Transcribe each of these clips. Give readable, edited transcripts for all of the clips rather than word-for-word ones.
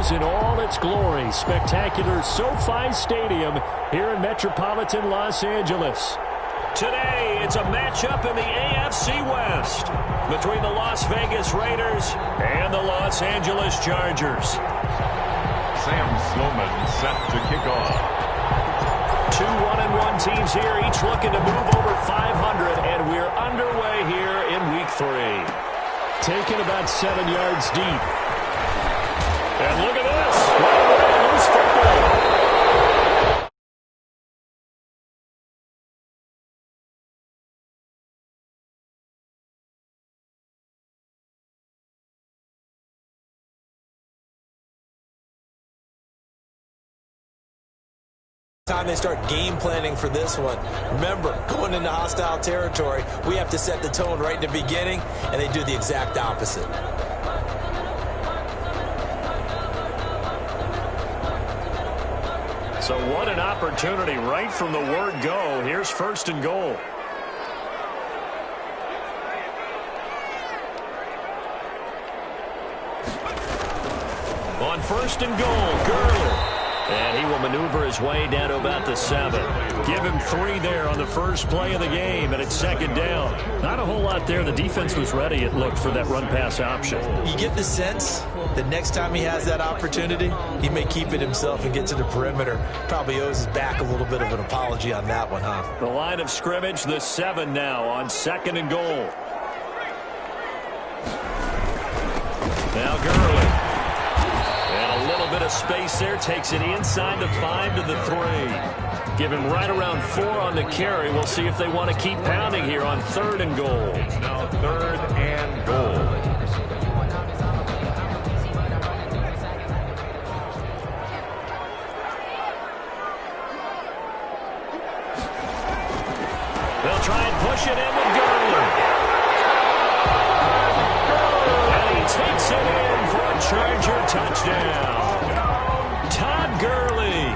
Astros in all its glory. Spectacular SoFi Stadium here in metropolitan Los Angeles. Today, it's a matchup in the AFC West between the Las Vegas Raiders and the Los Angeles Chargers. Sam Sloman set to kick off. Two 1-1 teams here, each looking to move over 500, and we're underway here in Week 3. Taken about 7 yards deep. And look at this. Loose football. Time they start game planning for this one. Remember, going into hostile territory, we have to set the tone right in the beginning, and they do the exact opposite. So what an opportunity right from the word go. Here's 1st and goal. On 1st and goal, Gurley. And he will maneuver his way down to about the 7. Give him 3 there on the first play of the game, and it's 2nd down. Not a whole lot there. The defense was ready, it looked, for that run-pass option. You get the sense that next time he has that opportunity, he may keep it himself and get to the perimeter. Probably owes his back a little bit of an apology on that one, huh? The line of scrimmage, the 7 now on 2nd and goal. Now Gurley. Bit of space there, takes it inside the 5 to the 3. Give him right around 4 on the carry. We'll see if they want to keep pounding here on 3rd and goal. It's now 3rd and goal. They'll try and push it in with Gurley. And he takes it in for a Charger touchdown. Todd Gurley,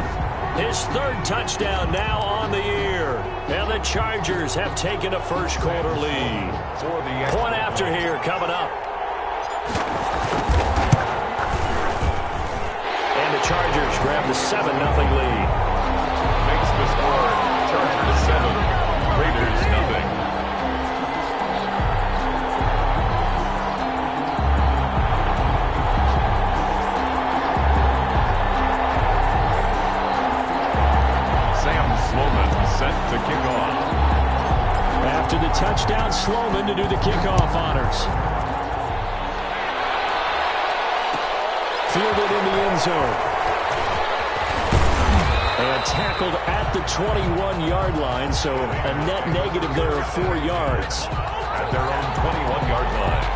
his 3rd touchdown now on the year. And the Chargers have taken a first-quarter lead. Point after here coming up. And the Chargers grab the 7-0 lead. Makes the score Chargers 7, Raiders 0. Set to kick off. After the touchdown, Sloman to do the kickoff honors. Fielded in the end zone. And tackled at the 21-yard line, so a net negative there of 4 yards. At their own 21-yard line.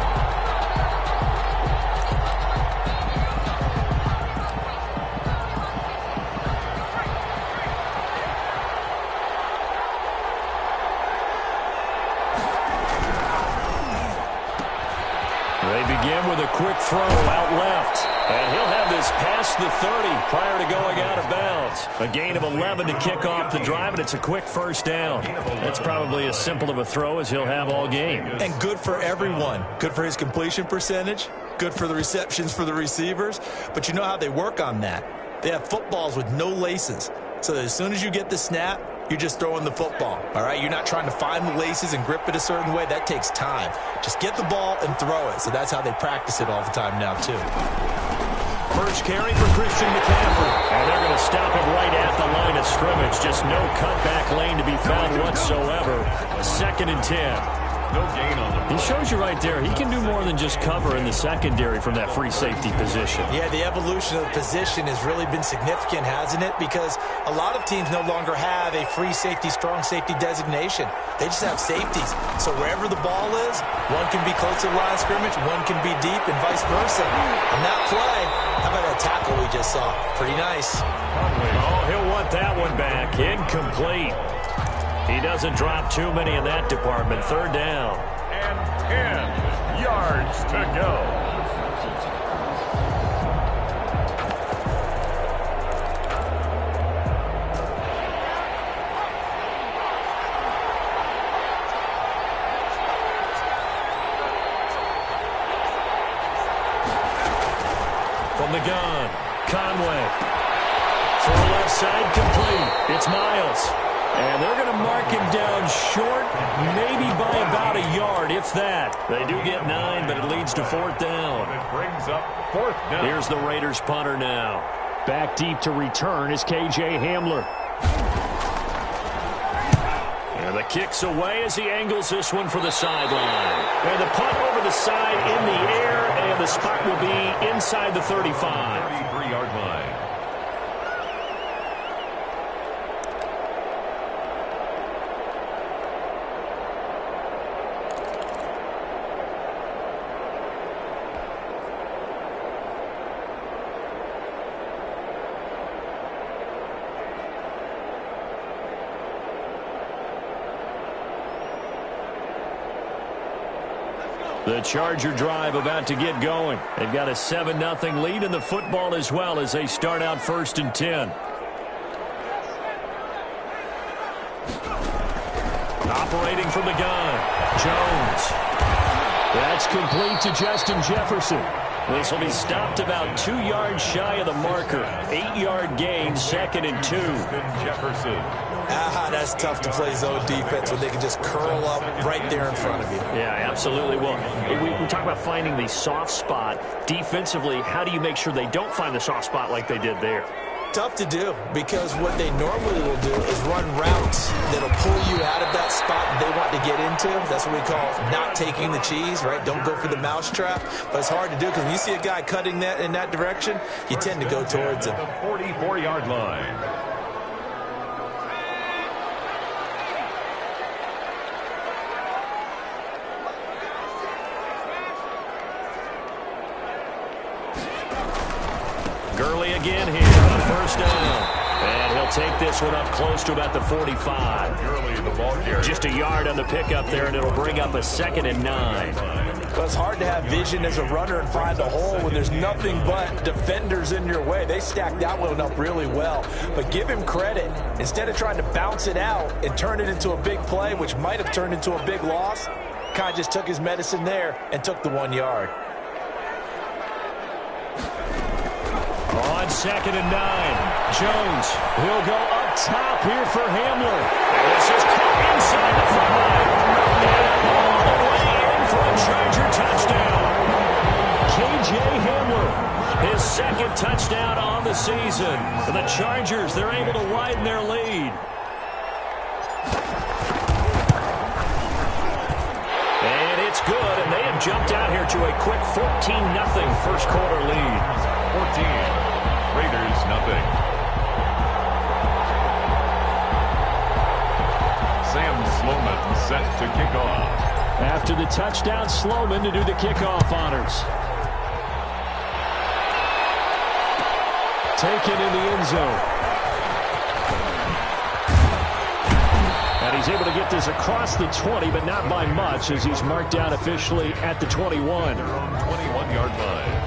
With a quick throw out left. And he'll have this past the 30 prior to going out of bounds. A gain of 11 to kick off the drive, and it's a quick 1st down. That's probably as simple of a throw as he'll have all game. And good for everyone. Good for his completion percentage. Good for the receptions for the receivers. But you know how they work on that. They have footballs with no laces. So that as soon as you get the snap, you're just throwing the football, all right? You're not trying to find the laces and grip it a certain way. That takes time. Just get the ball and throw it. So that's how they practice it all the time now, too. First carry for Christian McCaffrey. And they're going to stop him right at the line of scrimmage. Just no cutback lane to be found whatsoever. 2nd and 10. No gain on the play. He shows you right there. He can do more than just cover in the secondary from that free safety position. Yeah, the evolution of the position has really been significant, hasn't it? Because a lot of teams no longer have a free safety, strong safety designation. They just have safeties. So wherever the ball is, one can be close to the line of scrimmage, one can be deep, and vice versa. On that play, how about that tackle we just saw? Pretty nice. Oh, he'll want that one back. Incomplete. He doesn't drop too many in that department. 3rd down. And 10 yards to go. From the gun, gun. Conway. For the left side, complete. It's Miles. And they're going to mark him down short, maybe by about a yard, if that. They do get 9, but it leads to 4th down. It brings up 4th down. Here's the Raiders punter now. Back deep to return is K.J. Hamler. And the kick's away as he angles this one for the sideline. And the punt over the side in the air, and the spot will be inside the 35. 33-yard line. The Charger drive about to get going. They've got a 7-0 lead in the football as well as they start out 1st and 10. Operating from the gun, Jones. That's complete to Justin Jefferson. This will be stopped about 2 yards shy of the marker. 8-yard gain, 2nd and 2. Jefferson. That's tough to play zone defense when they can just curl up right there in front of you. Yeah, absolutely. Well, we talk about finding the soft spot. Defensively, how do you make sure they don't find the soft spot like they did there? Tough to do, because what they normally will do is run routes that'll pull you out of that spot they want to get into. That's what we call not taking the cheese, right? Don't go for the mousetrap. But it's hard to do because when you see a guy cutting that in that direction, you tend to go towards him. The 44-yard line. Gurley again here on 1st down. And he'll take this one up close to about the 45. Gurley in the ball carrier. Just a yard on the pickup there, and it'll bring up a 2nd and 9. But it's hard to have vision as a runner and find a hole when there's nothing but defenders in your way. They stacked that one up really well. But give him credit. Instead of trying to bounce it out and turn it into a big play, which might have turned into a big loss, kind of just took his medicine there and took the 1 yard. On 2nd and 9, Jones will go up top here for Hamler. This is caught inside the 5. And all the way in for a Charger touchdown. K.J. Hamler, his 2nd touchdown on the season. For the Chargers, they're able to widen their lead. And it's good, and they have jumped out here to a quick 14-0 first quarter lead. 14. Raiders, nothing. Sam Sloman set to kick off. After the touchdown, Sloman to do the kickoff honors. Taken in the end zone. And he's able to get this across the 20, but not by much, as he's marked down officially at the 21. Their own 21-yard line.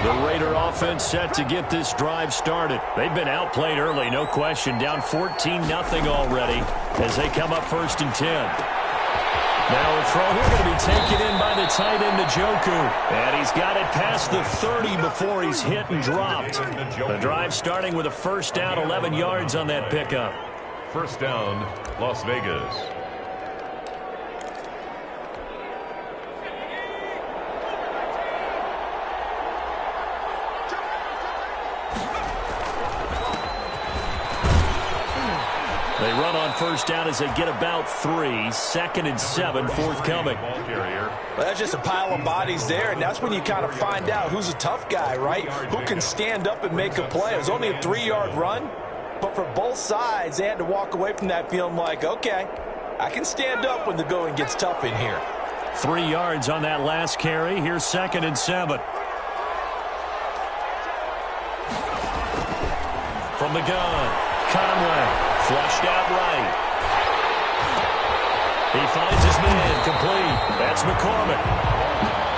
The Raider offense set to get this drive started. They've been outplayed early, no question. Down 14-0 already as they come up 1st and 10. Now a throw here going to be taken in by the tight end, Njoku. And he's got it past the 30 before he's hit and dropped. The drive starting with a 1st down, 11 yards on that pickup. 1st down, Las Vegas. They run on 1st down as they get about 3. 2nd and 7 forthcoming. Ball carrier. Well, that's just a pile of bodies there, and that's when you kind of find out who's a tough guy, right? Who can stand up and make a play. It was only a 3-yard run, but for both sides, they had to walk away from that feeling like, okay, I can stand up when the going gets tough in here. 3 yards on that last carry. Here's 2nd and 7. From the gun, Conway. Flushed out right. He finds his man complete. That's McCormick.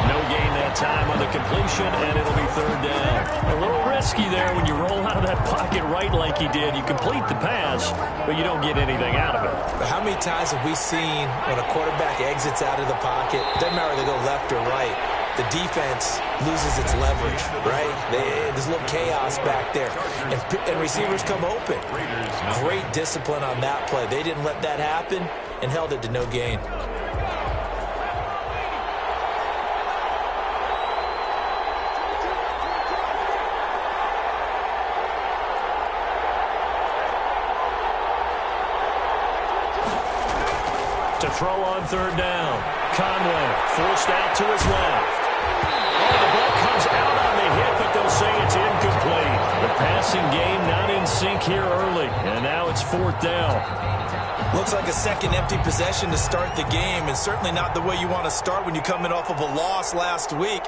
No gain that time on the completion, and it'll be third down. A little risky there when you roll out of that pocket right like he did. You complete the pass, but you don't get anything out of it. But how many times have we seen when a quarterback exits out of the pocket, doesn't matter whether they go left or right, the defense loses its leverage, right? There's a little chaos back there, and receivers come open. Great discipline on that play. They didn't let that happen and held it to no gain. To throw on third down. Conway forced out to his left. Oh, the ball comes out on the hit, but they'll say it's incomplete. The passing game not in sync here early, and now it's fourth down. Looks like a second empty possession to start the game, and certainly not the way you want to start when you're coming off of a loss last week.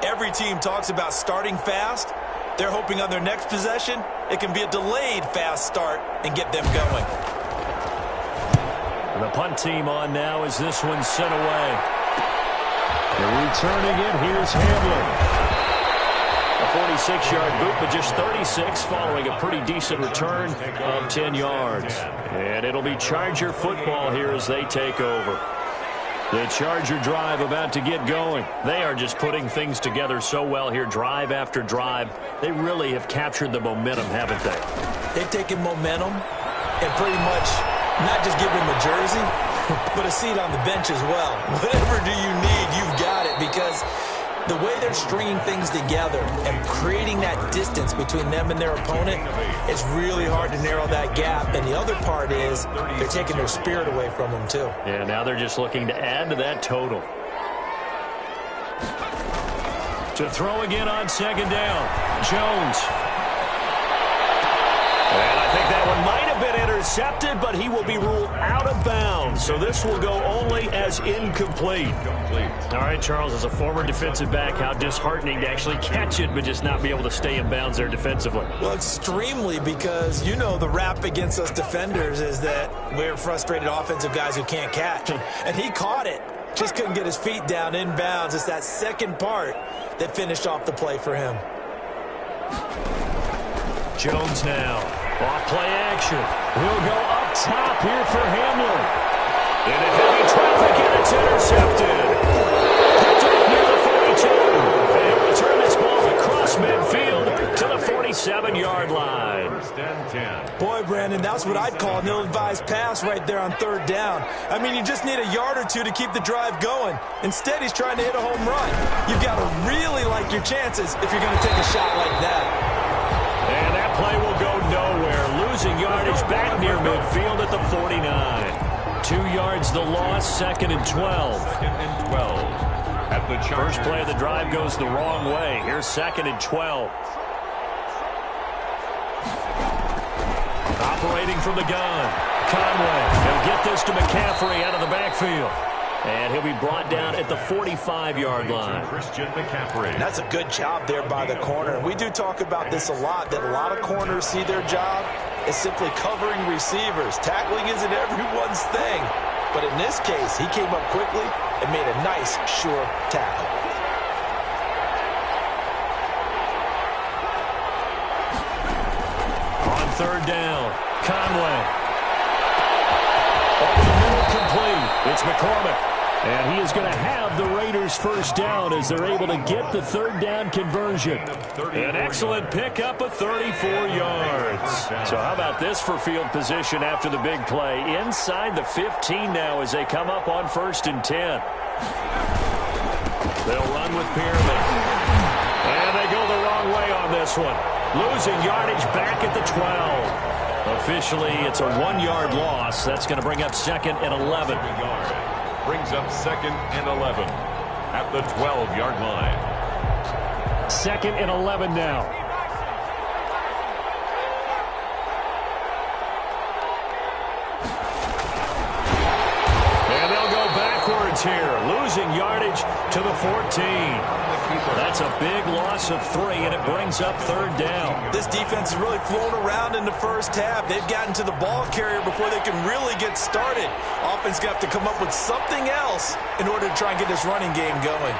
Every team talks about starting fast. They're hoping on their next possession, it can be a delayed fast start and get them going. The punt team on now as this one's sent away. And returning it, here's Hamlin. A 46-yard boot, but just 36 following a pretty decent return of 10 yards. And it'll be Charger football here as they take over. The Charger drive about to get going. They are just putting things together so well here, drive after drive. They really have captured the momentum, haven't they? They've taken momentum and pretty much not just give them a jersey, but a seat on the bench as well. Whatever do you need, you've got it, because the way they're stringing things together and creating that distance between them and their opponent, it's really hard to narrow that gap. And the other part is they're taking their spirit away from them, too. Yeah, now they're just looking to add to that total. To throw again on second down, Jones. And I think that one might have been intercepted, but he will be ruled out of bounds. So this will go only as incomplete. All right, Charles, as a former defensive back, how disheartening to actually catch it, but just not be able to stay in bounds there defensively. Well, extremely, because you know the rap against us defenders is that we're frustrated offensive guys who can't catch. And he caught it. Just couldn't get his feet down in bounds. It's that second part that finished off the play for him. Jones now. Off play action. He'll go up top here for Hamlin. Into heavy traffic, and it's intercepted. Picked up near the 42. They'll return this ball across midfield to the 47-yard line. First and 10. Boy, Brandon, that's what I'd call an ill-advised pass right there on third down. I mean, you just need a yard or two to keep the drive going. Instead, he's trying to hit a home run. You've got to really like your chances if you're going to take a shot like that. And that play will go nowhere. Losing yardage back near midfield at the 49. 2 yards the loss, second and 12. Second and 12. At the Chargers. First play of the drive goes the wrong way. Here's second and 12. Operating from the gun. Conway. He'll get this to McCaffrey out of the backfield. And he'll be brought down at the 45-yard line. Christian McCaffrey. That's a good job there by the corner. We do talk about this a lot, that a lot of corners see their job as simply covering receivers. Tackling isn't everyone's thing. But in this case, he came up quickly and made a nice, sure tackle. On third down, Conway. Complete. It's McCormick. And he is going to have the Raiders first down as they're able to get the third down conversion. An excellent pickup of 34 yards. So how about this for field position after the big play? Inside the 15 now as they come up on first and 10. They'll run with Pyramid. And they go the wrong way on this one. Losing yardage back at the 12. Officially, it's a 1-yard loss. That's going to bring up second and 11. Brings up second and 11 at the 12-yard line. Second and 11 now. And they'll go backwards here, losing yardage to the 14. That's a big loss of 3, and it brings up third down. This defense has really flown around in the first half. They've gotten to the ball carrier before they can really get started. Offense going to have to come up with something else in order to try and get this running game going.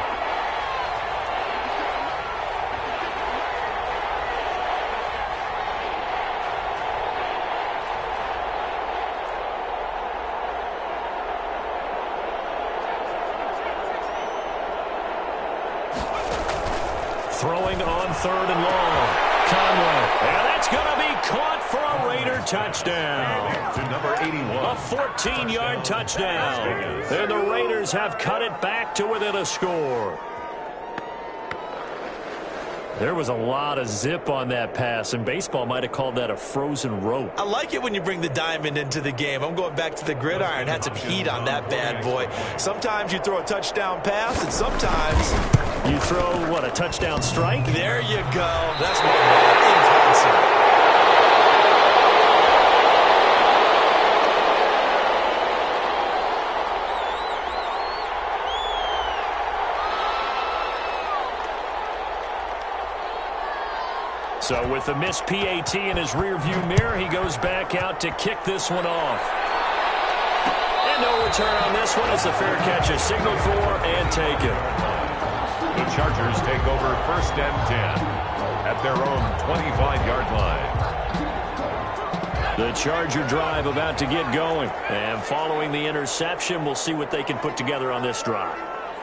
Throwing on 3rd and long. Conway. And that's going to be caught for a Raider touchdown. To number 81. A 14-yard touchdown. And the Raiders have cut it back to within a score. There was a lot of zip on that pass, and baseball might have called that a frozen rope. I like it when you bring the diamond into the game. I'm going back to the gridiron. Had some heat on that bad boy. Sometimes you throw a touchdown pass, and sometimes you throw, what, a touchdown strike? There you go. That's my man. In concert. So with the missed PAT in his rearview mirror, he goes back out to kick this one off. And no return on this one as the fair catch is signaled for and taken. The Chargers take over 1st and 10 at their own 25-yard line. The Charger drive about to get going. And following the interception, we'll see what they can put together on this drive.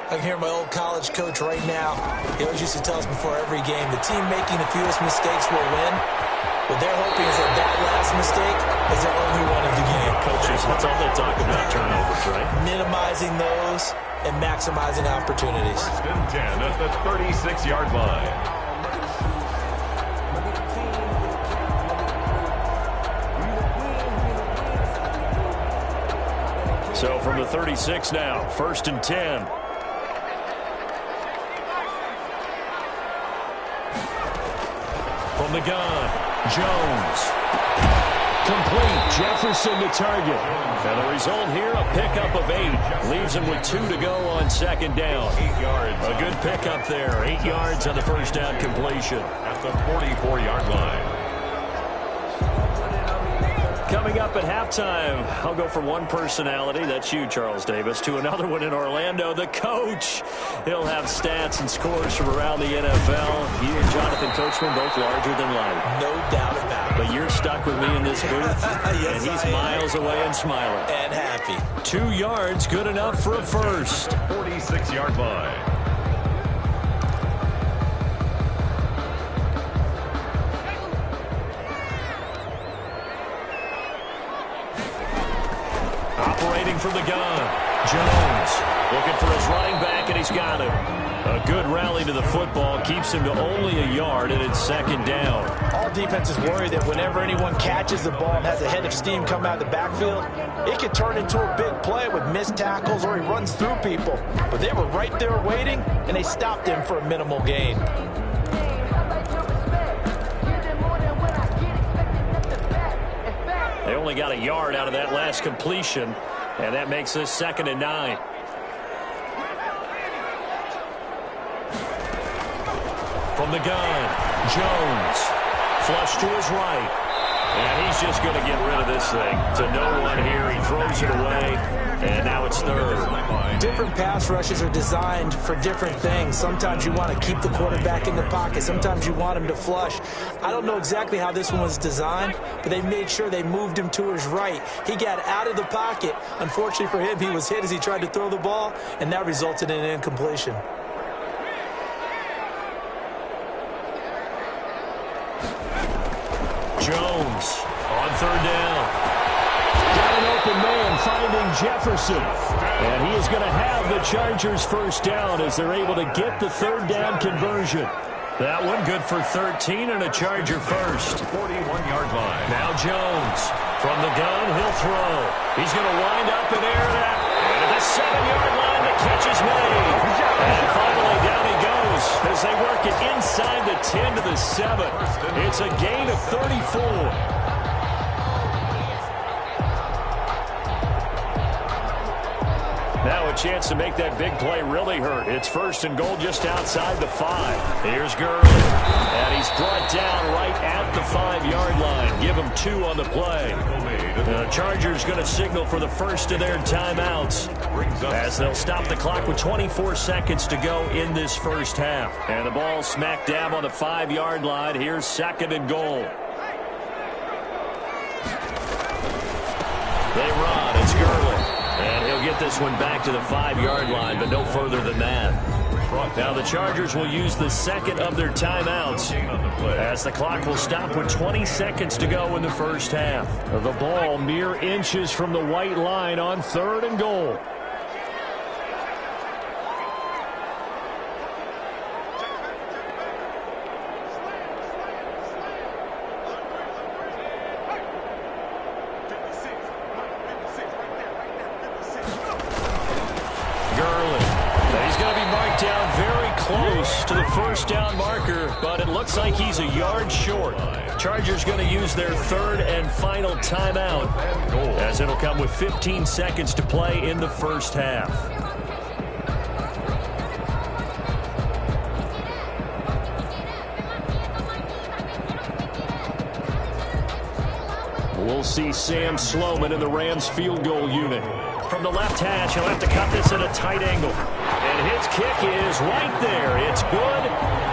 I can hear my old college coach right now. He always used to tell us before every game, the team making the fewest mistakes will win. What they're hoping is that last mistake is their only one of the game. Coaches, that's all they talk about, turnovers, right? Minimizing those and maximizing opportunities. 1st and 10 at the 36-yard line. So from the 36 now, 1st and 10. From the gun, Jones. Complete. Jefferson to target. And the result here, a pickup of 8. Leaves him with 2 to go on 2nd down. 8 yards. A good pickup there. 8 yards on the 1st down completion. At the 44-yard line. Coming up at halftime, I'll go from one personality, that's you, Charles Davis, to another one in Orlando, the coach. He'll have stats and scores from around the NFL. He and Jonathan Coachman both larger than life. No doubt about it. But you're stuck with me in this booth, Yes, and he's I am. miles away and smiling. And happy. 2 yards, good enough for a first. 46-yard line. Operating from the gun, Jones looking for his running back, and he's got him. A good rally to the football keeps him to only a yard, and it's 2nd down. All defenses worry that whenever anyone catches the ball and has a head of steam come out of the backfield, it can turn into a big play with missed tackles or he runs through people. But they were right there waiting, and they stopped him for a minimal gain. They only got a yard out of that last completion, and that makes this 2nd and 9. From the gun, Jones. Flush to his right. And he's just going to get rid of this thing. To no one here. He throws it away, and now it's 3rd. Different pass rushes are designed for different things. Sometimes you want to keep the quarterback in the pocket. Sometimes you want him to flush. I don't know exactly how this one was designed, but they made sure they moved him to his right. He got out of the pocket. Unfortunately for him, he was hit as he tried to throw the ball, and that resulted in an incompletion. Jones on 3rd down. Got an open man finding Jefferson. And he is going to have the Chargers 1st down as they're able to get the 3rd down conversion. That one good for 13 and a Charger first. 41-yard line. Now Jones from the gun, he'll throw. He's going to wind up and air that. And at the 7-yard line, the catch is made. And finally down he goes as they work it inside the 10 to the 7. It's a gain of 34. Now a chance to make that big play really hurt. It's 1st and goal just outside the 5. Here's Gurley. And he's brought down right at the 5-yard line. Give him 2 on the play. The Chargers going to signal for the first of their timeouts as they'll stop the clock with 24 seconds to go in this first half. And the ball smack dab on the 5-yard line. Here's 2nd and goal. They run. It's Gurley. And he'll get this one back to the 5-yard line, but no further than that. Now the Chargers will use the second of their timeouts as the clock will stop with 20 seconds to go in the first half. The ball mere inches from the white line on 3rd and goal. To the first down marker, but it looks like he's a yard short. Chargers going to use their 3rd and final timeout as it'll come with 15 seconds to play in the first half. We'll see Sam Sloman in the Rams field goal unit. From the left hash, he'll have to cut this at a tight angle. And his kick is right there. It's good,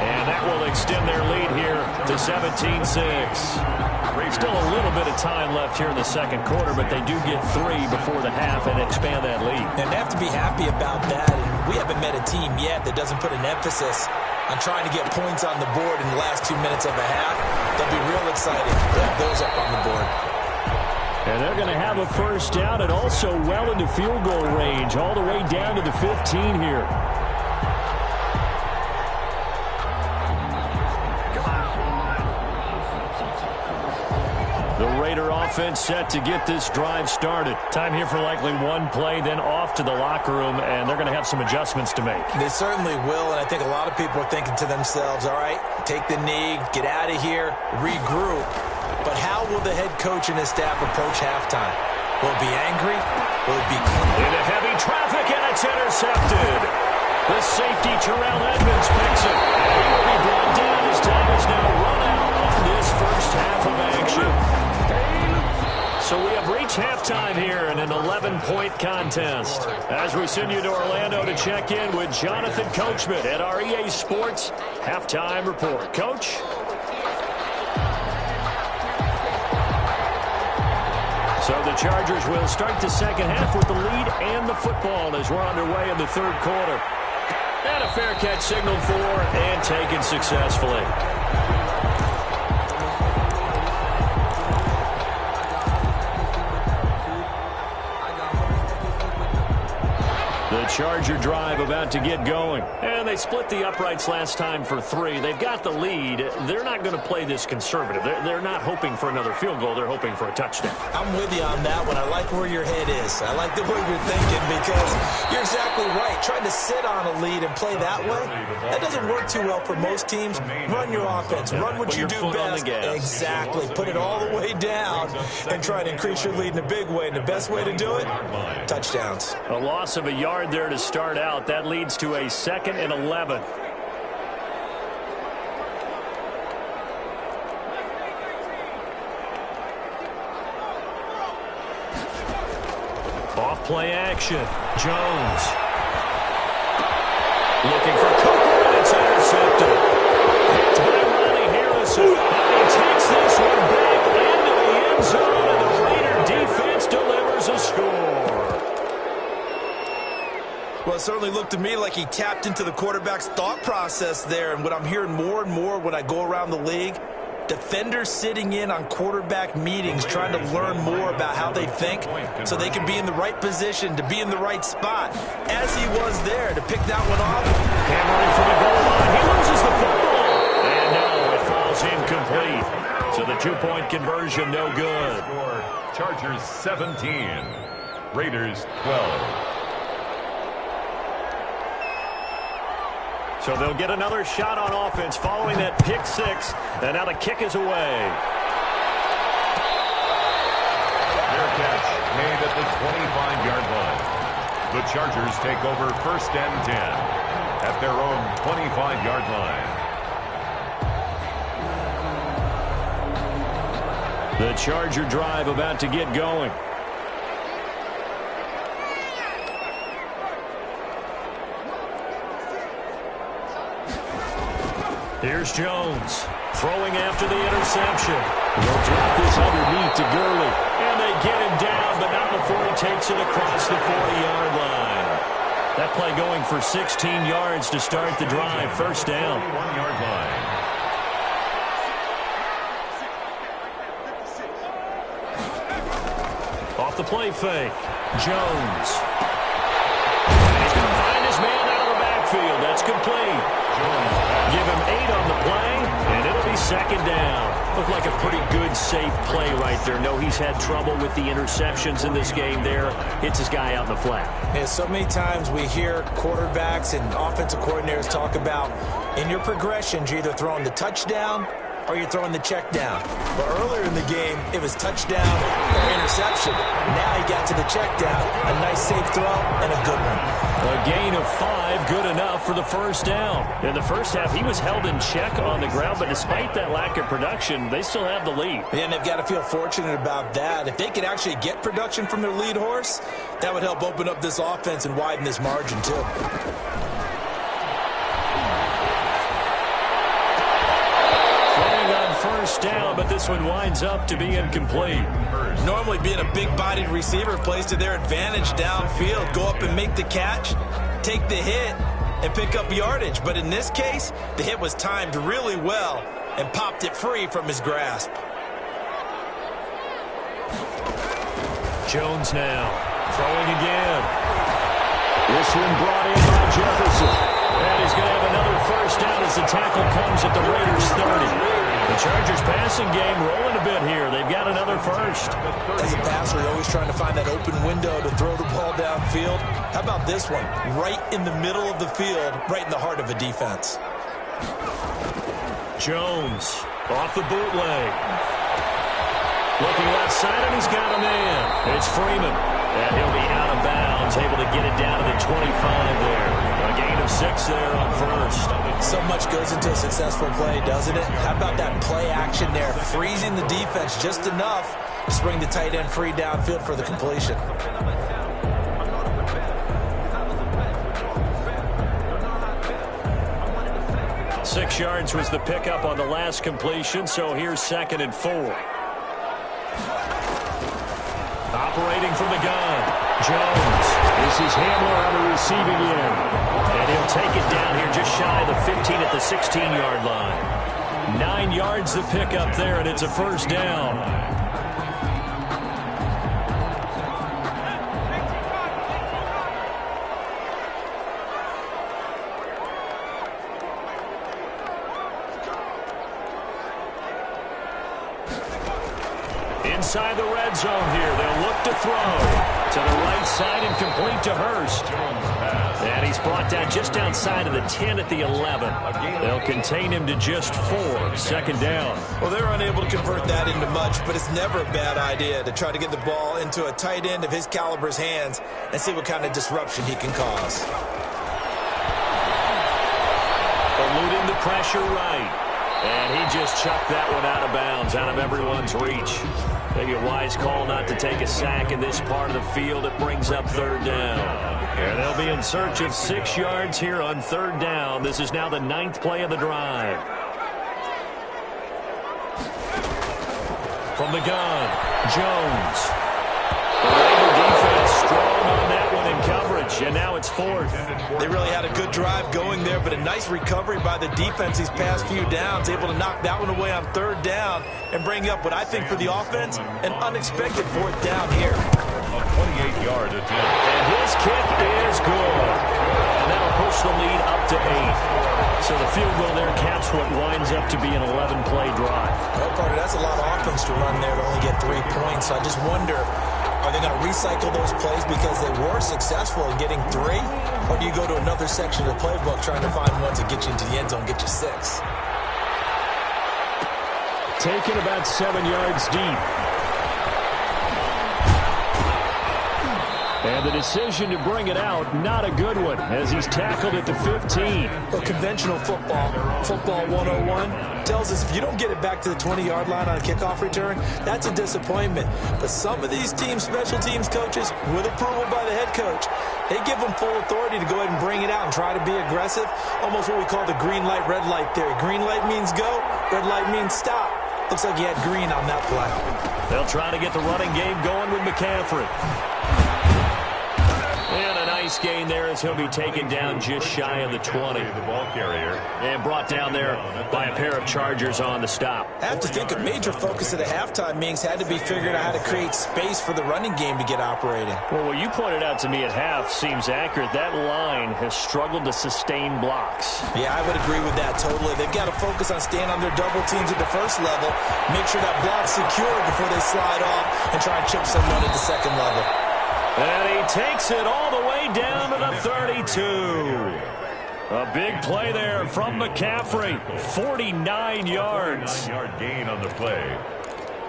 and that will extend their lead here to 17-6. Still a little bit of time left here in the second quarter, but they do get 3 before the half and expand that lead. And they have to be happy about that. And we haven't met a team yet that doesn't put an emphasis on trying to get points on the board in the last 2 minutes of a half. They'll be real excited to have those up on the board. And they're going to have a first down and also well into field goal range, all the way down to the 15 here. The Raider offense set to get this drive started. Time here for likely one play, then off to the locker room, and they're going to have some adjustments to make. They certainly will, and I think a lot of people are thinking to themselves, all right, take the knee, get out of here, regroup. But how will the head coach and his staff approach halftime? Will it be angry? Will it be clean? Into heavy traffic, and it's intercepted. The safety, Terrell Edmonds, picks it. And he will be brought down as time is now run out on this first half of action. So we have reached halftime here in an 11-point contest. As we send you to Orlando to check in with Jonathan Coachman at our EA Sports Halftime Report. Coach? So the Chargers will start the second half with the lead and the football as we're underway in the third quarter. And a fair catch signaled for and taken successfully. The Charger drive about to get going. And they split the uprights last time for 3. They've got the lead. They're not going to play this conservative. They're not hoping for another field goal. They're hoping for a touchdown. I'm with you on that one. I like where your head is. I like the way you're thinking because you're exactly right. Trying to sit on a lead and play that way, that doesn't work too well for most teams. Run your offense. Run what you do best. Exactly. Put it all the way down and try to increase your lead in a big way. And the best way to do it, touchdowns. A loss of a yard there to start out. That leads to a 2nd and 11. Off play action. Jones. Looking for Cooper, and it's intercepted. Picked by Ronnie Harrison. And he takes this one back into the end zone, and the Raider defense delivers a score. Well, it certainly looked to me like he tapped into the quarterback's thought process there. And what I'm hearing more and more when I go around the league, defenders sitting in on quarterback meetings trying to learn more about how they think so they can be in the right position to be in the right spot. As he was there to pick that one off. Hammering for the goal line. He loses the football. And no, it falls incomplete. So the 2-point conversion no good. Chargers 17, Raiders 12. So they'll get another shot on offense following that pick 6. And now the kick is away. Their catch made at the 25-yard line. The Chargers take over 1st and 10 at their own 25-yard line. The Charger drive about to get going. Here's Jones throwing after the interception. They'll drop this underneath to Gurley. And they get him down, but not before he takes it across the 40-yard line. That play going for 16 yards to start the drive. First down. 1-yard line. Off the play fake. Jones. He's going to find his man out of the backfield. That's complete. Give him 8 on the play, and it'll be second down. Looked like a pretty good, safe play right there. No, he's had trouble with the interceptions in this game there. Hits his guy out in the flat. Yeah, so many times we hear quarterbacks and offensive coordinators talk about in your progressions, you're either throwing the touchdown or you're throwing the check down. But earlier in the game, it was touchdown or interception. Now he got to the check down. A nice safe throw and a good one. A gain of 5, good enough for the first down. In the first half, he was held in check on the ground, but despite that lack of production, they still have the lead. And they've got to feel fortunate about that. If they could actually get production from their lead horse, that would help open up this offense and widen this margin too. First down, but this one winds up to be incomplete. Normally being a big-bodied receiver plays to their advantage downfield. Go up and make the catch, take the hit, and pick up yardage. But in this case, the hit was timed really well and popped it free from his grasp. Jones now throwing again. This one brought in by Jefferson. And he's going to have another first down as the tackle comes at the Raiders' 30. The Chargers passing game rolling a bit here. They've got another first. As a passer, you're always trying to find that open window to throw the ball downfield. How about this one? Right in the middle of the field, right in the heart of a defense. Jones off the bootleg. Looking left side, and he's got a man. It's Freeman. And he'll be out of bounds, able to get it down to the 25 there. A gain of 6 there on first. So much goes into a successful play, doesn't it? How about that play action there? Freezing the defense just enough to bring the tight end free downfield for the completion. Six yards was the pickup on the last completion, so here's 2nd and 4. Operating from the gun, Jones. This is Hamler on the receiving end. And he'll take it down here just shy of the 15 at the 16-yard line. 9 yards to pick up there, and it's a first down. Inside the red zone here. They'll look to throw to the right side and complete to Hurst. And he's brought down just outside of the 10 at the 11. They'll contain him to just 4. 2nd down. Well, they're unable to convert that into much, but it's never a bad idea to try to get the ball into a tight end of his caliber's hands and see what kind of disruption he can cause. Eluding the pressure right. And he just chucked that one out of bounds, out of everyone's reach. Maybe a wise call not to take a sack in this part of the field. It brings up 3rd down. And they'll be in search of 6 yards here on 3rd down. This is now the 9th play of the drive. From the gun, Jones. The Raider defense strong on that one in coverage, and now it's 4th. They really had a good drive going there, but a nice recovery by the defense these past few downs, able to knock that one away on 3rd down and bring up what I think for the offense, an unexpected 4th down here. A 28-yard attempt. And his kick is good. And that'll push the lead up to 8. So the field goal there caps what winds up to be an 11-play drive. Well, Parker, that's a lot of offense to run there to only get 3 points. So I just wonder, are they going to recycle those plays because they were successful in getting 3? Or do you go to another section of the playbook trying to find ones that get you into the end zone, get you 6? Taken about 7 yards deep. And the decision to bring it out, not a good one, as he's tackled at the 15. Well, conventional football 101, tells us if you don't get it back to the 20-yard line on a kickoff return, that's a disappointment. But some of these teams, special teams coaches, with approval by the head coach, they give them full authority to go ahead and bring it out and try to be aggressive, almost what we call the green light, red light theory. Green light means go, red light means stop. Looks like he had green on that play. They'll try to get the running game going with McCaffrey. And a nice gain there as he'll be taken down just shy of the 20. The ball carrier. And brought down there by a pair of Chargers on the stop. I have to think a major focus at the halftime means had to be figuring out how to create space for the running game to get operating. Well, what you pointed out to me at half seems accurate. That line has struggled to sustain blocks. Yeah, I would agree with that totally. They've got to focus on staying on their double teams at the first level, make sure that block's secure before they slide off and try and chip someone at the second level. And he takes it all the way down to the 32. A big play there from McCaffrey. 49 yards. 49-yard gain on the play.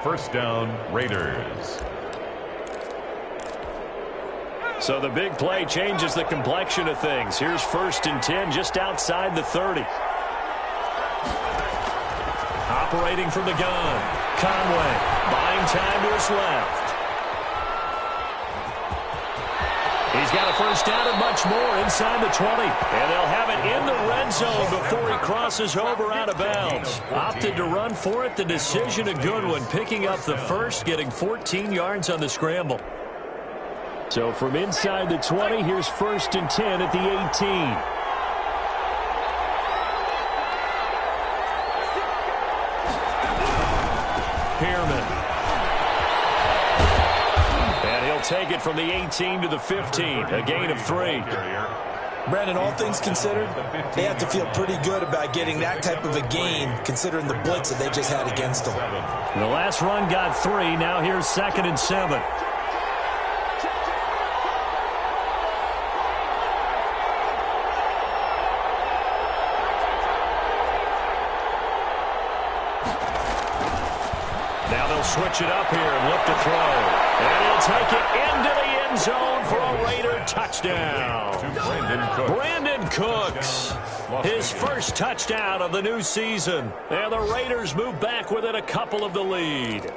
First down, Raiders. So the big play changes the complexion of things. Here's 1st and 10 just outside the 30. Operating from the gun. Conway buying time to his left. He's got a first down and much more inside the 20. And they'll have it in the red zone before he crosses over out of bounds. Opted to run for it. The decision a good one. Picking up the first, getting 14 yards on the scramble. So from inside the 20, here's 1st and 10 at the 18. Pearman. And he'll take it from the 18 to the 15. A gain of 3. Brandon, all things considered, they have to feel pretty good about getting that type of a gain considering the blitz that they just had against them. The last run got 3. Now here's 2nd and 7. Switch it up here and look to throw. And he'll take it into the end zone for a Raider touchdown. Brandon Cooks, his first touchdown of the new season. And the Raiders move back within a couple of the lead.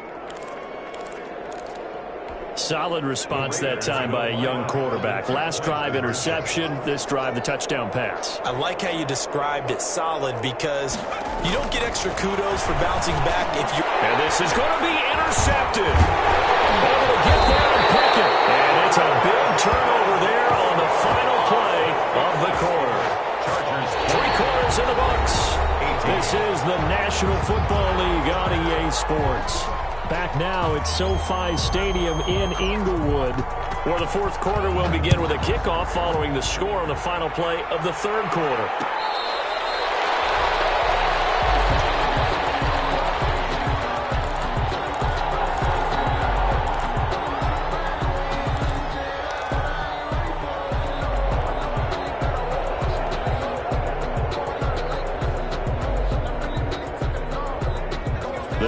Solid response that time by a young quarterback. Last drive interception, this drive the touchdown pass. I like how you described it solid because you don't get extra kudos for bouncing back if you... And this is going to be intercepted. Able to get there and pick it. And it's a big turnover there on the final play of the quarter. 3 quarters in the books. This is the National Football League on EA Sports. Back now at SoFi Stadium in Inglewood, where the 4th quarter will begin with a kickoff following the score on the final play of the 3rd quarter.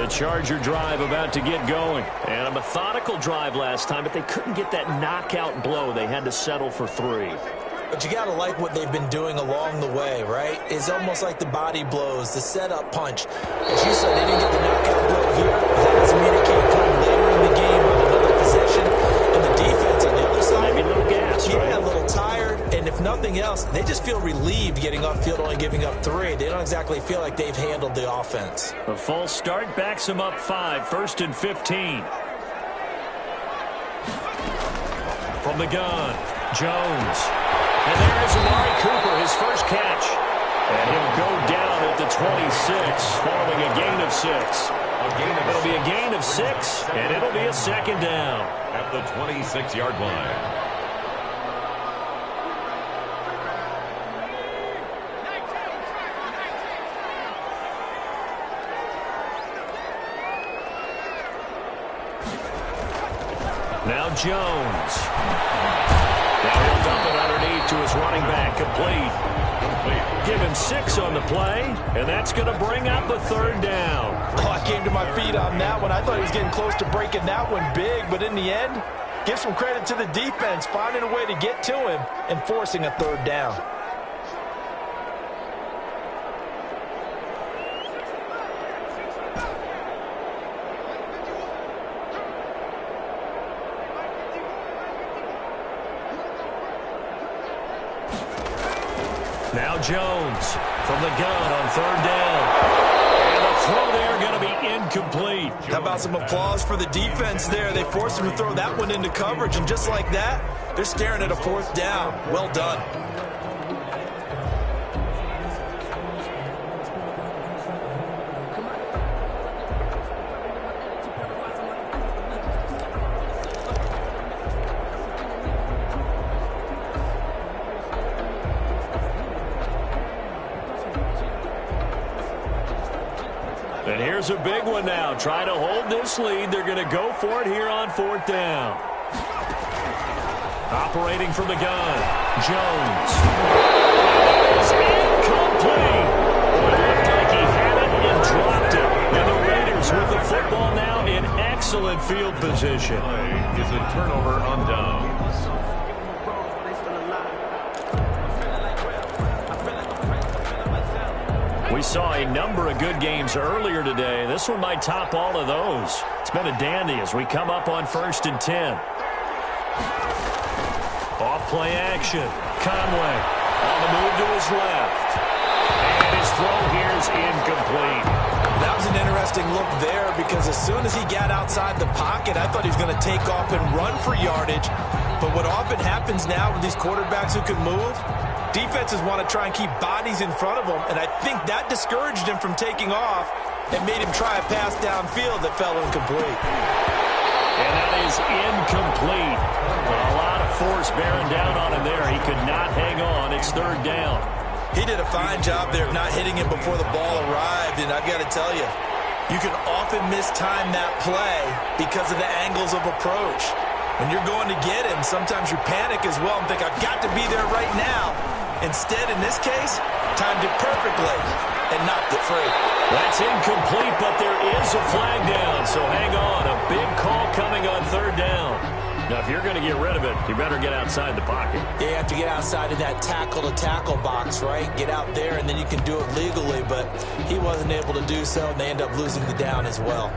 Charger drive about to get going. And a methodical drive last time, but they couldn't get that knockout blow. They had to settle for 3. But you got to like what they've been doing along the way, right? It's almost like the body blows, the setup punch. As you said, they didn't get the knockout blow here. That doesn't mean it can't come later in the game on another possession. And the defense on the other side, maybe a little gas, yeah, right? A little tired. And if nothing else, they just feel relieved getting upfield, only giving up 3. They don't exactly feel like they've handled the offense. A false start backs them up 5. 1st and 15. From the gun, Jones. And there's Amari Cooper, his first catch. And he'll go down at the 26, following a gain of 6. It'll be a gain of 6, and it'll be a 2nd down. At the 26-yard line. Now Jones. Now he'll dump it underneath to his running back. Complete. Give him 6 on the play, and that's going to bring up a 3rd down. Oh, I came to my feet on that one. I thought he was getting close to breaking that one big, but in the end, give some credit to the defense, finding a way to get to him and forcing a 3rd down. Now Jones from the gun on 3rd down. And the throw there going to be incomplete. How about some applause for the defense there? They forced him to throw that one into coverage, and just like that, they're staring at a 4th down. Well done. And here's a big one now. Trying to hold this lead. They're going to go for it here on 4th down. Operating from the gun. Jones. It's incomplete. It looked like he had it and dropped it. And the Raiders with the football now in excellent field position. Is a turnover on downs. We saw a number of good games earlier today. This one might top all of those. It's been a dandy as we come up on 1st and 10. Off-play action. Conway on the move to his left. And his throw here is incomplete. That was an interesting look there because as soon as he got outside the pocket, I thought he was going to take off and run for yardage. But what often happens now with these quarterbacks who can move, defenses want to try and keep bodies in front of them, and I think that discouraged him from taking off and made him try a pass downfield that fell incomplete. And that is incomplete. A lot of force bearing down on him there. He could not hang on. It's 3rd down. He did a fine job there of not hitting him before the ball arrived, and I've got to tell you, you can often mistime that play because of the angles of approach. When you're going to get him, sometimes you panic as well and think, I've got to be there right now. Instead, in this case, timed it perfectly and knocked it free. That's incomplete, but there is a flag down, so hang on. A big call coming on 3rd down. Now, if you're going to get rid of it, you better get outside the pocket. Yeah, you have to get outside of that tackle-to-tackle box, right? Get out there, and then you can do it legally, but he wasn't able to do so, and they end up losing the down as well.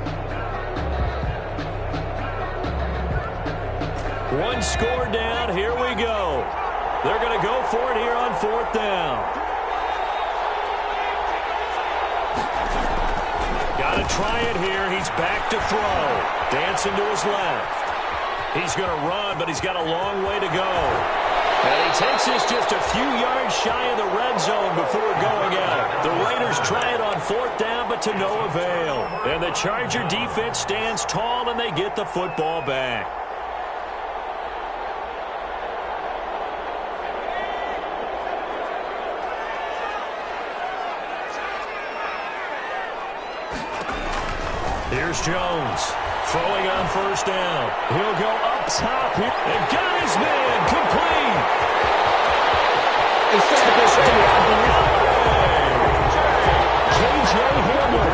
One score down. Here we go. They're going to go for it here on 4th down. Got to try it here. He's back to throw. Dancing to his left. He's going to run, but he's got a long way to go. And he takes this just a few yards shy of the red zone before going out. The Raiders try it on 4th down, but to no avail. And the Charger defense stands tall, and they get the football back. Here's Jones, throwing on 1st down. He'll go up top here, and got his man, complete. J.J. Hamler,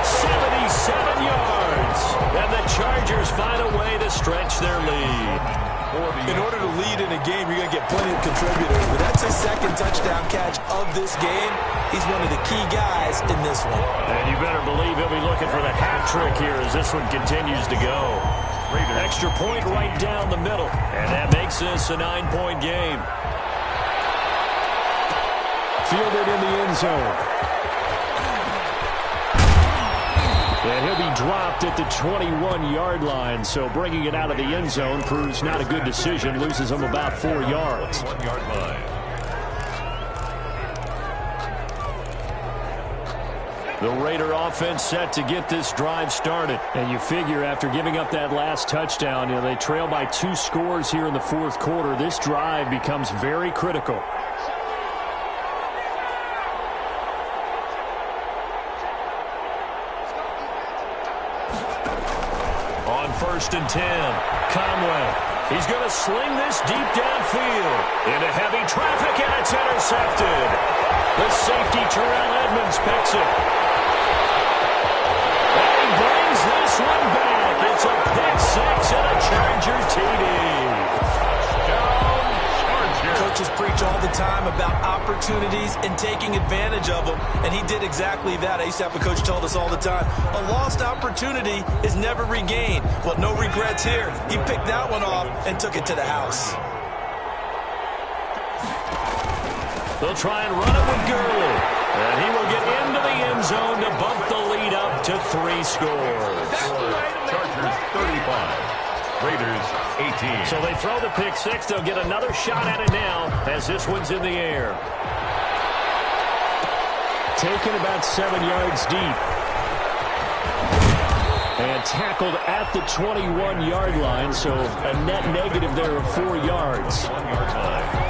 77 yards. And the Chargers find a way to stretch their lead. In order to lead in a game, you're going to get plenty of contributors, but that's his 2nd touchdown catch of this game. He's one of the key guys in this one. And you better believe he'll be looking for the hat trick here as this one continues to go. Extra point right down the middle, and that makes this a 9-point game. Fielded in the end zone. And he'll be dropped at the 21-yard line, so bringing it out of the end zone proves not a good decision. Loses him about 4 yards. 1-yard line. The Raider offense set to get this drive started. And you figure after giving up that last touchdown, they trail by 2 scores here in the 4th quarter. This drive becomes very critical. On 1st and 10, Conway. He's going to sling this deep downfield into heavy traffic, and it's intercepted. The safety, Terrell Edmonds, picks it. And he brings this one back. It's a pick 6 and a Charger TD. Coaches preach all the time about opportunities and taking advantage of them, and he did exactly that. I used to have a coach told us all the time, a lost opportunity is never regained. Well, no regrets here. He picked that one off and took it to the house. They'll try and run it with Gurley. And he will get into the end zone to bump the lead up to 3 scores. Chargers 35. Raiders 18. So they throw the pick six. They'll get another shot at it now as this one's in the air. Taken about 7 yards deep. And tackled at the 21-yard line, so a net negative there of 4 yards. 1 yard line.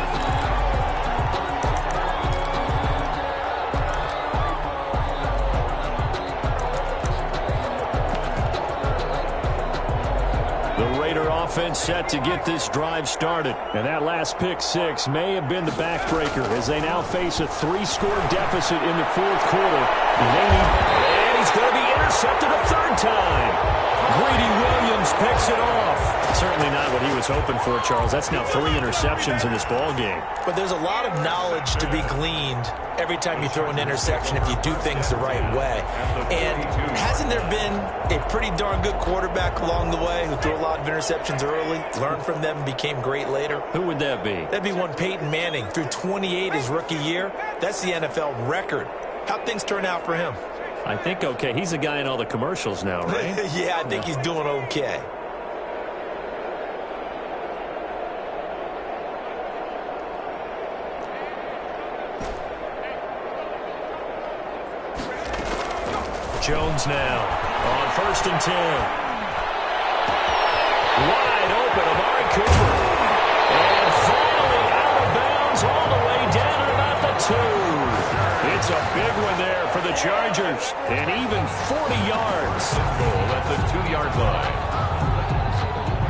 The Raider offense set to get this drive started. And that last pick six may have been the backbreaker as they now face a 3-score deficit in the fourth quarter. And he's going to be intercepted a third time. Greedy Williams picks it off. Certainly not what he was hoping for, Charles. That's now 3 interceptions in this ball game. But there's a lot of knowledge to be gleaned every time you throw an interception if you do things the right way. And hasn't there been a pretty darn good quarterback along the way who threw a lot of interceptions early, learned from them, and became great later? Who would that be? That'd be one Peyton Manning. Threw 28 his rookie year. That's the NFL record. How'd things turn out for him? I think okay. He's the guy in all the commercials now, right? Yeah, I think he's doing okay. Jones now on 1st and 10. Wide open, Amari Cooper. And finally out of bounds all the way down at about the 2. It's a big one there for the Chargers. And even 40 yards. Goal at the 2-yard line.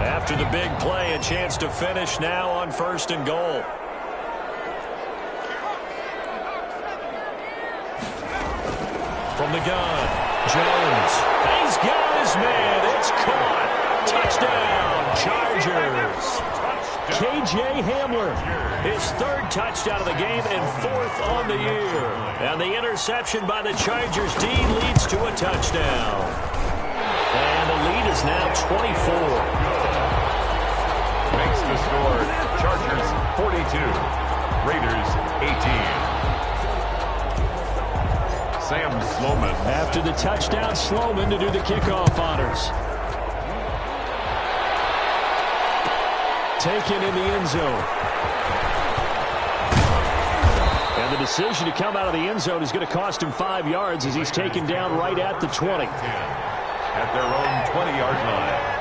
After the big play, a chance to finish now on 1st and goal. From the gun, Jones. He's got his man. It's caught. Touchdown, Chargers. K.J. Hamler. His 3rd touchdown of the game and 4th on the year. And the interception by the Chargers D leads to a touchdown. And the lead is now 24. Makes the score. Chargers 42. Raiders 18. Sam Sloman. After the touchdown, Sloman to do the kickoff honors. Taken in the end zone. And the decision to come out of the end zone is going to cost him 5 yards as he's taken down right at the 20. At their own 20-yard line.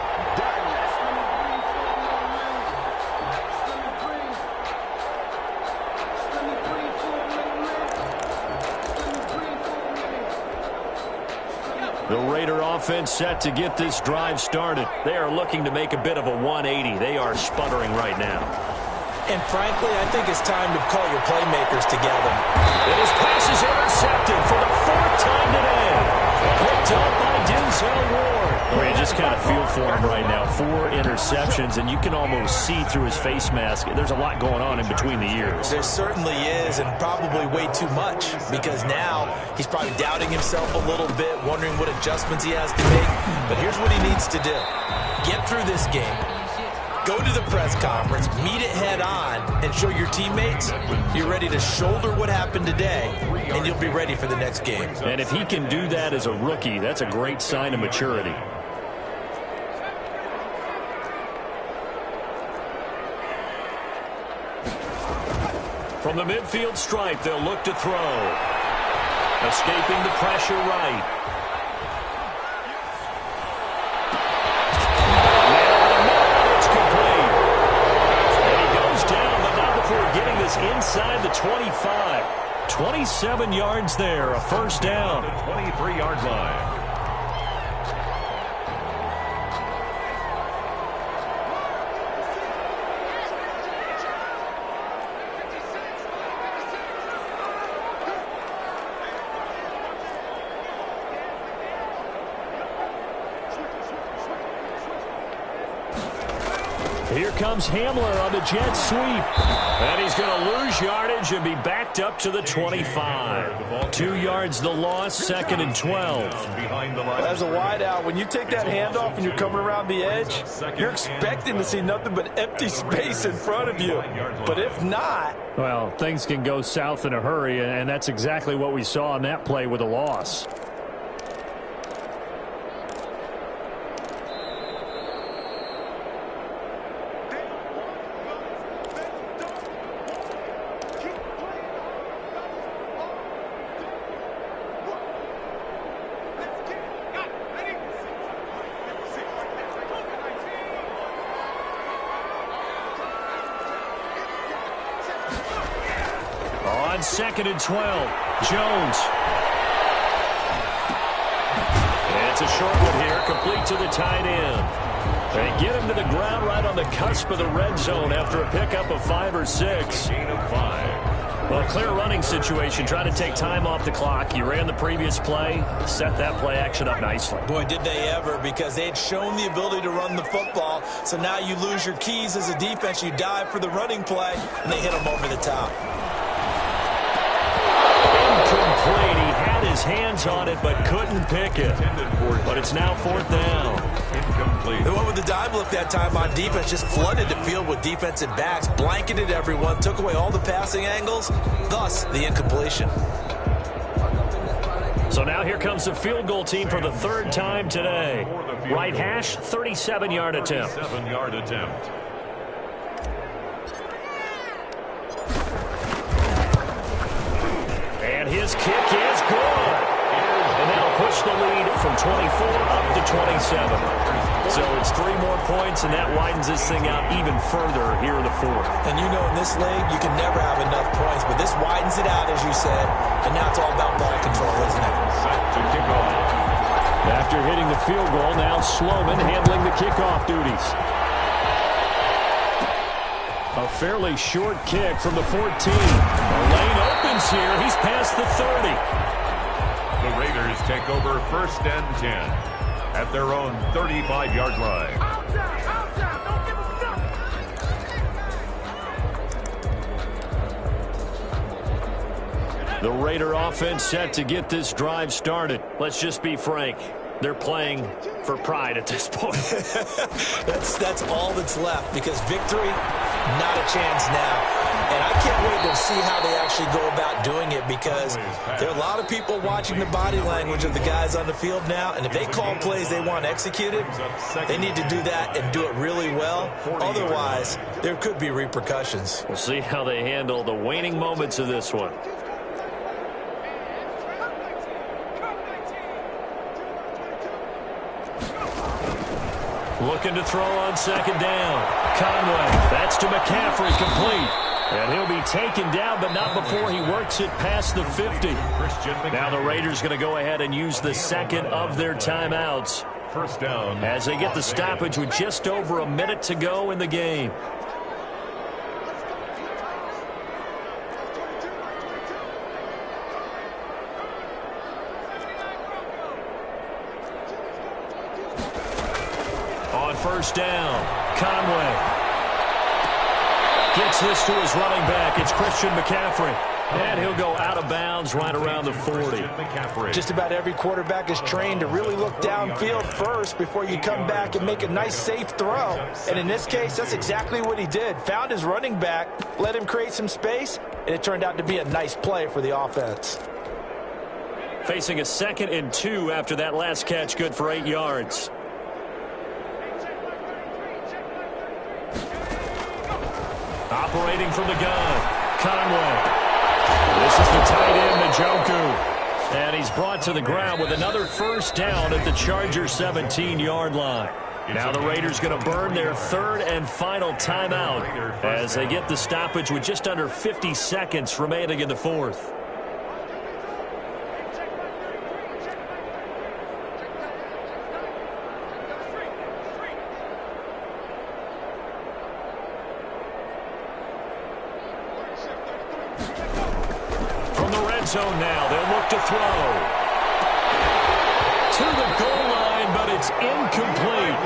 The Raider offense set to get this drive started. They are looking to make a bit of a 180. They are sputtering right now. And frankly, I think it's time to call your playmakers together. And his pass is intercepted for the 4th time today. Picked up by Denzel Ward. Well, you just kind of feel for him right now. 4 interceptions, and you can almost see through his face mask. There's a lot going on in between the ears. There certainly is, and probably way too much, because now he's probably doubting himself a little bit, wondering what adjustments he has to make. But here's what he needs to do. Get through this game. Go to the press conference, meet it head on, and show your teammates you're ready to shoulder what happened today, and you'll be ready for the next game. And if he can do that as a rookie, that's a great sign of maturity. From the midfield stripe, they'll look to throw. Escaping the pressure right. Getting this inside the 25. 27 yards there, a 1st down. 23-yard line. Here comes Hamler on the jet sweep. And he's going to lose yardage and be backed up to the 25. 2 yards the loss, 2nd and 12. As a wide out, when you take that handoff and you're coming around the edge, you're expecting to see nothing but empty space in front of you. But if not... Well, things can go south in a hurry, and that's exactly what we saw on that play with a loss. On 2nd and 12, Jones. It's a short one here, complete to the tight end. They get him to the ground right on the cusp of the red zone after a pickup of 5 or 6. Gain of 5. Well, clear running situation, trying to take time off the clock. You ran the previous play, set that play action up nicely. Boy, did they ever, because they had shown the ability to run the football. So now you lose your keys as a defense. You dive for the running play, and they hit them over the top. Incomplete. He had his hands on it, but couldn't pick it. But it's now 4th down. Incomplete. They went with the dive look that time on defense, just flooded the field with defensive backs, blanketed everyone, took away all the passing angles, thus the incompletion. So now here comes the field goal team for the 3rd time today. Right hash, 37-yard attempt. 37-yard attempt. And his kick is good. And that'll push the lead from 24 up to 27. So it's 3 more points, and that widens this thing out even further here in the 4th. And you know in this league, you can never have enough points, but this widens it out, as you said, and now it's all about ball control, isn't it? Set to kick off. After hitting the field goal, now Sloman handling the kickoff duties. A fairly short kick from the 14. The lane opens here. He's past the 30. The Raiders take over 1st and 10 at their own 35-yard line. The Raider offense set to get this drive started. Let's just be frank. They're playing for pride at this point. That's all that's left, because victory, not a chance now. And I can't wait to see how they actually go about doing it, because there are a lot of people watching the body language of the guys on the field now, and if they call plays they want executed, they need to do that and do it really well. Otherwise, there could be repercussions. We'll see how they handle the waning moments of this one. Looking to throw on 2nd down. Conway, that's to McCaffrey, complete. And he'll be taken down, but not before he works it past the 50. Now the Raiders going to go ahead and use the 2nd of their timeouts. 1st down. As they get the stoppage with just over a minute to go in the game. On 1st down, Conway gets this to his running back. It's Christian McCaffrey. And he'll go out of bounds right around the 40. Just about every quarterback is trained to really look downfield first before you come back and make a nice, safe throw. And in this case, that's exactly what he did. Found his running back, let him create some space, and it turned out to be a nice play for the offense. Facing a 2nd and 2 after that last catch, good for 8 yards. Operating from the gun, Conway. This is the tight end, Njoku. And he's brought to the ground with another 1st down at the Chargers' 17-yard line. Now the Raiders going to burn their 3rd and final timeout as they get the stoppage with just under 50 seconds remaining in the 4th. Zone now. They'll look to throw. To the goal line, but it's incomplete.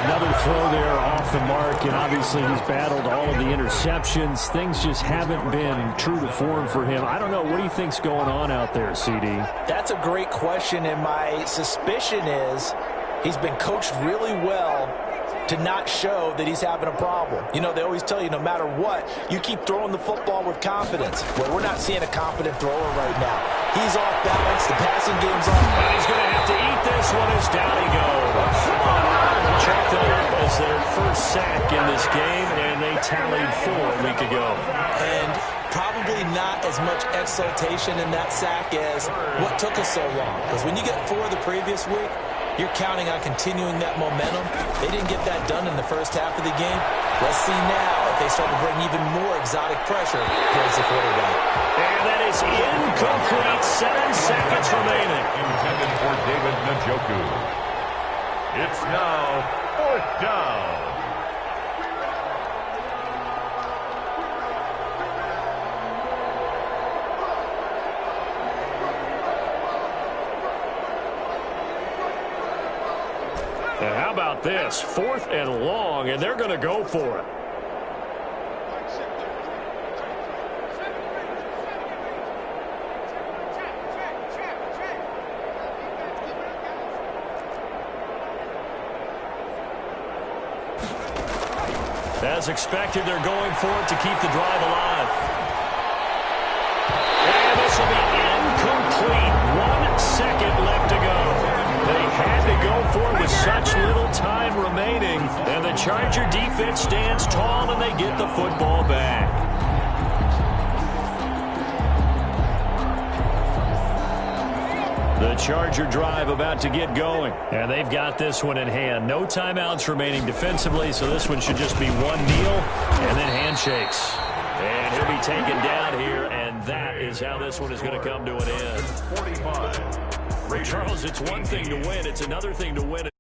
Another throw there off the mark, and obviously he's battled all of the interceptions. Things just haven't been true to form for him. I don't know. What do you think's going on out there, CD? That's a great question, and my suspicion is he's been coached really well to not show that he's having a problem. You know, they always tell you no matter what, you keep throwing the football with confidence. Well, we're not seeing a confident thrower right now. He's off balance. The passing game's off. And he's going to have to eat this one as down he goes. Check that up as their first sack in this game, and they tallied 4 a week ago. And probably not as much exultation in that sack as what took us so long. Because when you get 4 the previous week, you're counting on continuing that momentum. They didn't get that done in the first half of the game. Let's see now if they start to bring even more exotic pressure towards the quarterback. And that is incomplete. 7 seconds remaining. Intended for David Njoku. It's now 4th down. And how about this? 4th and long, and they're going to go for it. As expected, they're going for it to keep the drive alive. And this will be incomplete. 1 second left to go. They had to go for it with such little time remaining. And the Charger defense stands tall, and they get the football back. The Charger drive about to get going. And they've got this one in hand. No timeouts remaining defensively, so this one should just be 1 kneel and then handshakes. And he'll be taken down here, and that is how this one is going to come to an end. 45. Charles, it's one thing to win. It's another thing to win.